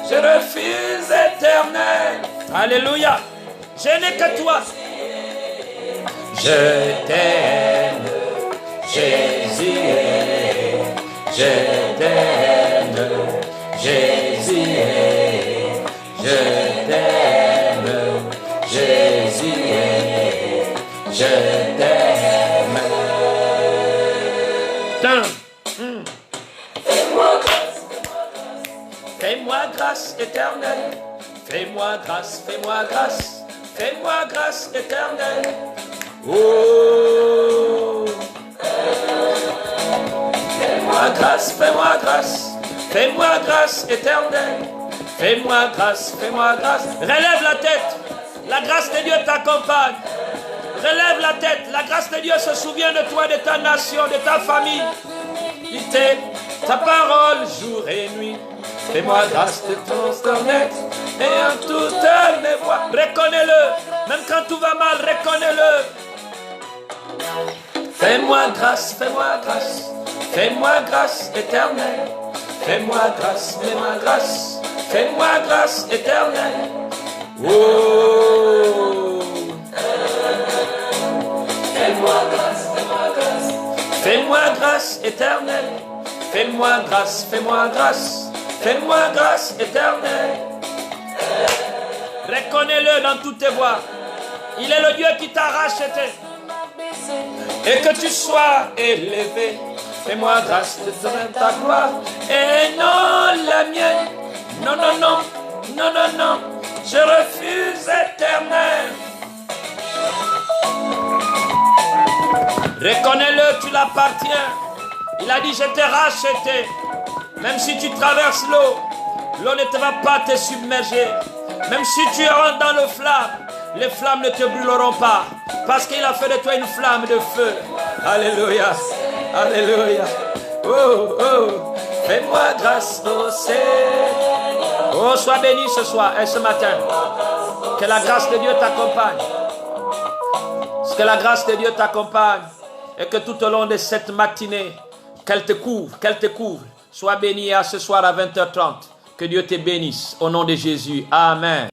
je refuse éternel. Alléluia, je n'ai que toi. Je t'aime, Jésus, je t'aime, Jésus, je t'aime, Jésus, je t'aime. Fais-moi grâce éternelle. Fais-moi grâce, fais-moi grâce, fais-moi grâce éternelle. Oh, fais-moi grâce, fais-moi grâce, fais-moi grâce éternelle. Fais-moi grâce, fais-moi grâce. Relève la tête, la grâce de Dieu t'accompagne. Relève la tête, la grâce de Dieu se souvient de toi, de ta nation, de ta famille. Il t'aide, ta parole jour et nuit. Fais-moi grâce de ton honnête et en toutes mes voies. Reconnais-le, même quand tout va mal, reconnais-le. Fais-moi grâce, fais-moi grâce, fais-moi grâce éternelle. Fais-moi grâce, fais-moi grâce, fais-moi grâce éternelle. Oh, fais-moi grâce, fais-moi grâce, fais-moi grâce éternelle. Fais-moi grâce, fais-moi grâce. Fais-moi grâce éternelle. Reconnais-le dans toutes tes voies. Il est le Dieu qui t'a racheté. Et que tu sois élevé. Fais-moi grâce de donner ta gloire. Et non la mienne. Non, non, non. Non, non, non. Je refuse éternel. Reconnais-le, tu l'appartiens. Il a dit, je t'ai racheté. Même si tu traverses l'eau, l'eau ne te va pas te submerger. Même si tu rentres dans le flamme, les flammes ne te brûleront pas. Parce qu'il a fait de toi une flamme de feu. Alléluia. Alléluia. Oh, oh. Fais-moi grâce au Seigneur. Oh, sois béni ce soir et ce matin. Que la grâce de Dieu t'accompagne. Que la grâce de Dieu t'accompagne. Et que tout au long de cette matinée, qu'elle te couvre, qu'elle te couvre. Sois béni à ce soir à 20h30. Que Dieu te bénisse. Au nom de Jésus. Amen.